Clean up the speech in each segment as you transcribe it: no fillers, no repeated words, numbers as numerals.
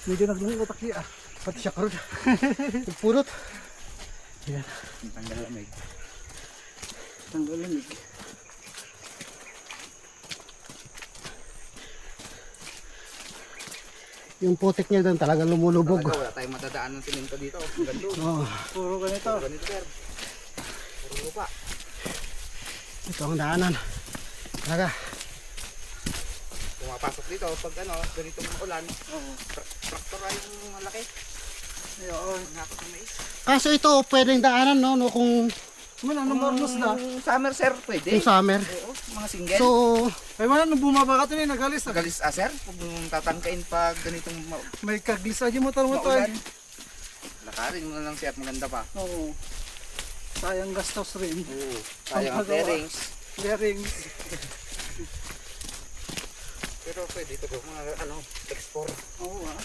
Medyo naglungutak siya. Pati siya karoon. Nagpulot. Yan. Tanggal lamig. Tanggal lamig. Yung putik niya doon talaga lumulubog. Talaga wala tayong matadaan ng simento dito. Hanggang doon. Oh, puro ganito. Puro ganito sir. Puro lupa. Ito ang daanan. Talaga. Pumapasok dito pag ano, ganitong ulan. Oo. Traktor ay yung malaki. Ayun. Ngakot ng mais. Kaso ito pwedeng daanan no kung ano mornos na. Summer sir, pwede. Yung summer. Oo, mga single. So, ay wala nung bumaba ka ito nagalis. Galis sir, kung tatangkain pag ganitong May kaglis aja mo tarong ito ay. maulan. Lakarin mo na lang siya at maganda pa. Oo. Sayang gastos rin. Oo. Sayang ang Pagpagawa. bearings. Bearings. Pero pwede ito po mga ano, X4. Oo ah.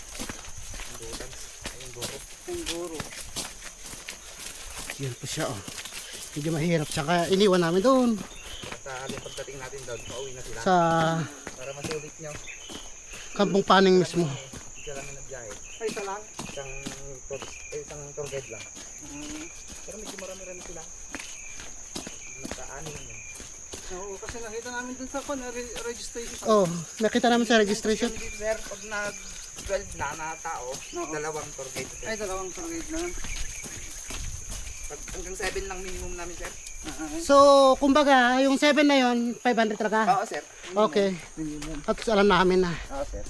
Ang dutan. Ayun duro. Ang guro. Yan po siya oh. Medyo mahirap. Tsaka iniwan namin doon. Sa aling pagdating natin doon, pauwi na sila. Sa Para masulit nyo. kampong paning mismo. Isa lang ang nagbiyahe. Ay, isa lang. Isang tour guide lang. Pero medyo marami-rami sila. Nagka-anin yun. Oo, kasi nakita namin dun sa registration. Oh, nakita namin sa registration. Yung sir, pag nag-12 na tao, Oo. dalawang tour guide. Ay, dalawang tour guide na. Pag hanggang 7 lang minimum namin sir. So, kumbaga, yung 7 na yon 500 talaga. Oo sir. Okay. At alam namin na. Oo sir.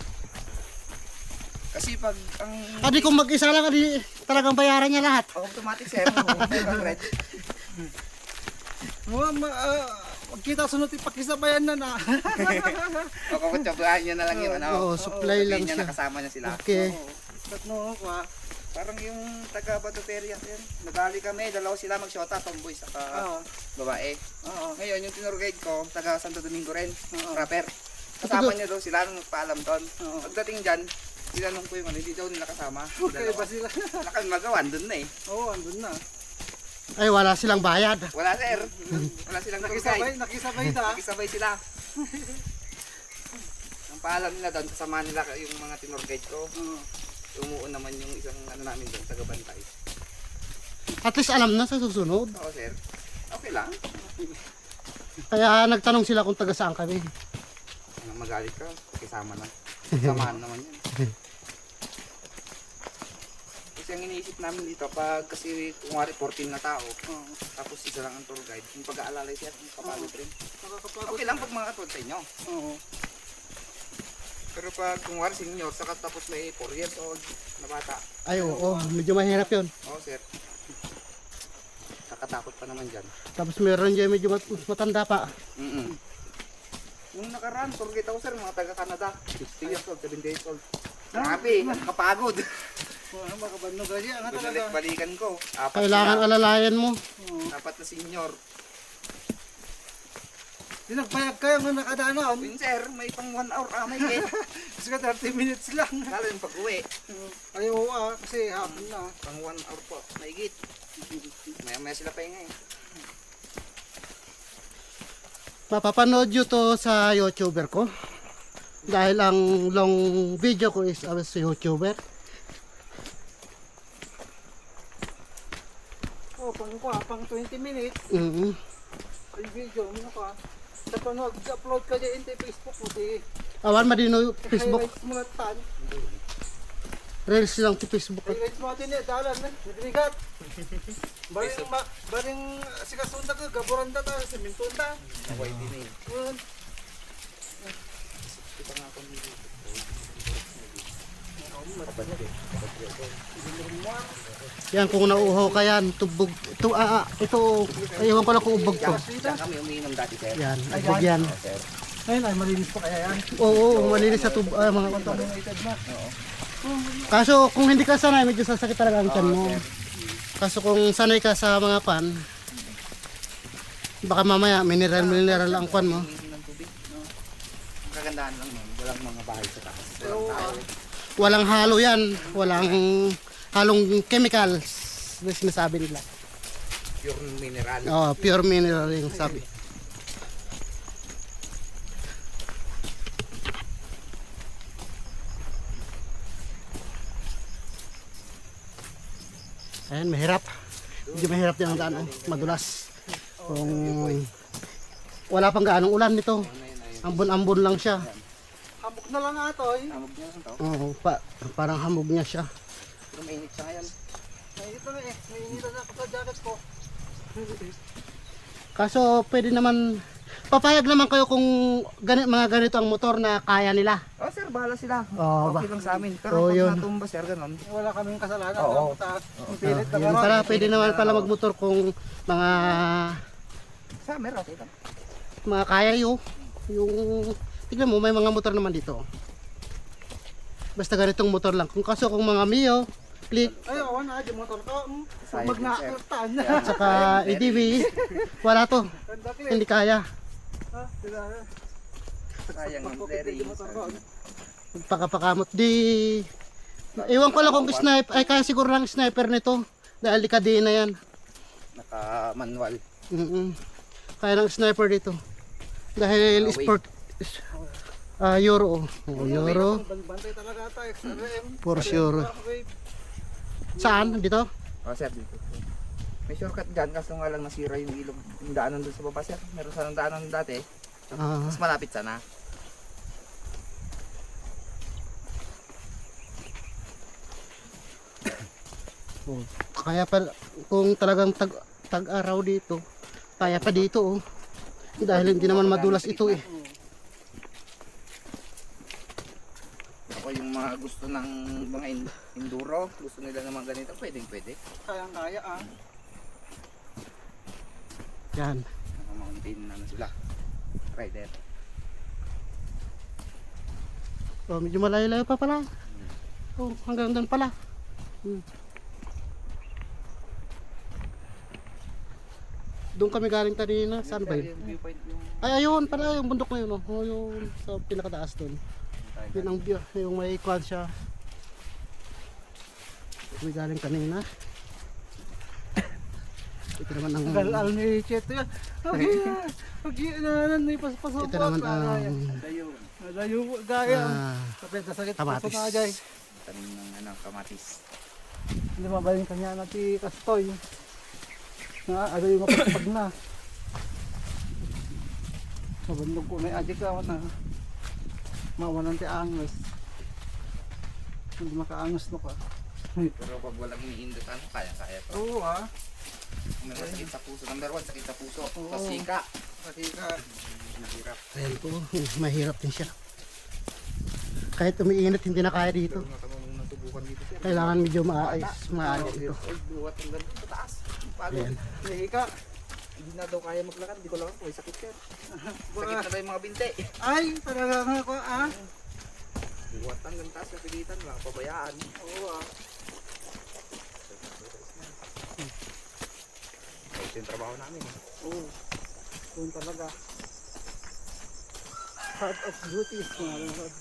Kasi pag ang Adi kung mag-isa lang, adi talagang bayaran niya lahat. automatic sir, 500. Magkita sunod ipakisabayan na na. O kung tsabahan nyo na lang yung ano. Oo, supply lang sabihin nyo siya. nakasama niya sila. Okay. No, parang yung taga Batoteria yan. Nagali kami, dalawa sila magsyota, tomboy saka babae. Ngayon yung tour guide ko, taga Santo Domingo rin, rapper. Kasama niya daw sila nung nagpaalam doon. Pagdating dyan, tinanong ko yung ano, hindi daw nila kasama. Okay ba sila? Nakamagawan doon na eh. Oo, andun na. Ay, wala silang bayad. Wala sir, wala silang tour guide. Nakisabay na. Nakisabay sila. Ang paalam nila doon, kasama nila yung mga tour guide ko. Umuon naman yung isang ano namin doon, taga-bantay. At least alam na sa susunod. Oo sir, okay lang. Kaya nagtanong sila kung taga saan kami. Ano, magalit ka, kasama na. Samahan naman yan. Kasi ang iniisip namin dito, pag kasi kumari 14 na tao, tapos isa lang ang tour guide, yung pag-aalalay siya, yung kapagod rin. Okay lang pag mga katulad sa inyo. Oo. Pero pag kumari senior, saka tapos may 4 years old na bata. Ay, oo. Medyo mahirap yun. Oo sir. Nakatakot pa naman dyan. Tapos meron dyan medyo matanda pa. Nung nakaraan, tour guide ako sir, mga taga-Canada. 60 years old, 70 years old. Grabe, nakapagod. Makabandog kasi. Balikan ko. Apat Kailangan sila. alalayan mo. Apat na senior. Dinagbayag kayo nga nakadaanan. Yun sir, may pang 1 hour may gate. Kasi 30 minutes lang. Lalo yung pag-uwi. Ayaw kasi hapon na. Pang 1 hour po, may gate. Maya sila pa eh. Mapapanood nyo to sa YouTuber ko. Dahil ang long video ko is sa YouTuber. Oh, pang 20 minutes. Yung video, ano ka? Tapos upload ka dyan sa Facebook mo. Awan madino Facebook. Highlights mo na tan. Reels lang sa Facebook. Highlights mo natin eh, dalan na. Nagrigat. Baring sikasunda ka, gaboranda ta, simintunda. Naway din eh. Kita nga kung dito. Yan kung nauuhaw ka yan, tubog. Ito, ayawan ko lang kung ubog to. Diyan kami umiinom dati sir. Yan, ubog yan. Sir. Ayun ay, malinis pa kaya yan? Oo, malinis sa mga contaminated na. Kaso kung hindi ka sanay, medyo sasakit talaga ang tiyan mo. Kaso kung sanay ka sa mga pan, baka mamaya mineral ang kwan mo. Ng tubig. Kagandahan lang nun, walang mga bahay sa taas. Walang halo yan, walang halong chemicals na sinasabi nila. Pure mineral. Oh, pure mineral yung sabi. Ayan, mahirap. Medyo mahirap din ang daan, oh. Madulas. Kung wala pang gaanong ulan nito. Ambon-ambon lang siya. Hamog na lang ato eh. Hamog niya lang to. Oo, parang hamog niya siya. Pero mainit siya ngayon. Mainit na eh. Mainit na ako sa jacket ko. Kaso pwede naman, papayag naman kayo kung mga ganito ang motor na kaya nila. Oh sir, bahala sila. Oo, Okay lang sa amin. Pero Oo, pag yun. natumba sir, ganun. Wala kaming kasalanan. Oo. Pilit na Yun pala, pwede naman pala magmotor kung Summer, okay lang. mga kaya yung tignan mo, may mga motor naman dito. Basta ganitong motor lang. Kaso kung mga Mio, Click, Ay, awan na, di motor ka. Sayang Pag din, sir. nakakartaan. at saka EDV, wala to. Hindi kaya. Ha? Sila. Sayang ang Pagpapit di motor ko. Pagkapakamot di. Ewan ko lang kung sniper, ay kaya siguro lang sniper nito. Dahil likadina yan. Naka-manual. Kaya ng sniper dito. Dahil Wait. sport Euro. Oh, Euro. Bantay talaga tayo. XRM. For sure. Saan? Dito? Oh sir, dito. May shortcut dyan, kaso nga lang nasira yung ilog, yung daanan doon sa baba sir. Meron sanang daanan dati. Ah, Mas malapit sana. oh. Kaya pa kung talagang tag-araw dito, kaya pa dito oh. Dahil hindi naman madulas ito eh. Ako yung mga gusto ng mga enduro, gusto nila ng mga ganito, pwedeng pwede. Kayang-kaya ah. Yan. Naka-mountain na sila. Rider. Oh, medyo malayo-layo pa pala. Oh, hanggang doon pala. Doon kami galing kanina. Saan ba yun? Yung viewpoint yung Ay, ayun pala yung bundok na yun. Oh, yung sa pinakataas doon. Yun ang view. Yung may quad siya. Kami galing kanina. Ito naman ang... Galal ni Cheto yan. Pag-iinan ni paspaso. Ito naman ang... dayo. Layo gaya. ah, Kapit na sakit. kamatis. Paso na jay. Tanim ng kamatis. Hindi mabaling kanya na ti Kastoy. Na aga yung mapagpag na. Mabandog ko na adik ka na. Mawalan ti angos. Hindi makaangos no ka. Pero pag walang iniindutan, kaya-kaya pa. Oo ah. Kung may sakit sa puso, number 1, sakit sa puso. Oo. Pasika. Pati ka. Mahirap. ayan po. Mahirap din siya. Kahit umiinit, hindi na kaya dito. Pero natanong natubukan dito sir. Kailangan medyo maayos dito. Ay, buwat ang ganito sa taas. Pagod. Ayan. Hindi ka. Hindi na daw kaya maglakad. Hindi ko lang po. Sakit sir. Sakit na ba yung mga binte? Ay, talaga nga ko ah. Buwat ang gantas sa pilitan. Wala kang pabayaan. Oo ah. Ito yung trabaho namin. Oo. Doon talaga. Part of duties nga lang.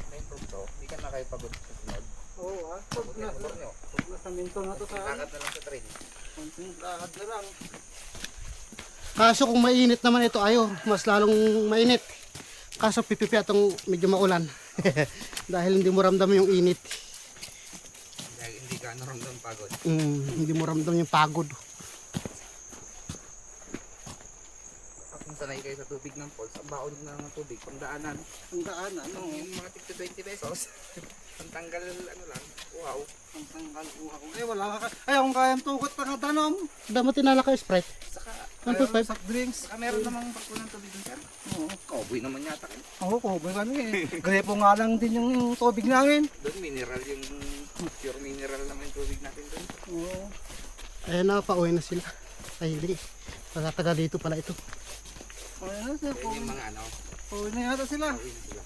Na-improve to. Hindi ka na kayo pagod sa sunod. Oo ah. Pag Pagod yung motor nyo. nasaminto na to sa Lakad na lang sa train. konting lakad na lang. Kaso kung mainit naman ito, ayo, mas lalong mainit. Kaso pipipi atong medyo maulan. Dahil hindi mo ramdam yung init. Dahil hindi ka naramdam pagod. Hindi mo ramdam yung pagod. Kung sanay kayo sa tubig ng falls, ang baon na ng tubig, pang daanan. Ang daan ano. Yung mga tig 20 pesos. Ang tanggal ano lang. Wow. Ang tanggal uha ko. Eh wala ka. Ay kung kayang tugot na danom. Dama tinala ka Sprite. Saka, Ang Ayaw, 2.5. soft drinks. saka meron namang pakpo ng tubig dun sir. Oo. Cowboy naman yata kayo. Oo, kuboy kami eh. Grepo nga lang din yung tubig namin. Doon mineral yung pure mineral naman yung tubig natin doon. Oo. Ayan na, pauwi na sila. Ay hindi. Patataga dito pala ito. Ayun na sir. Kaya yung mga ano, Pauwi na yata sila. pauwi na sila.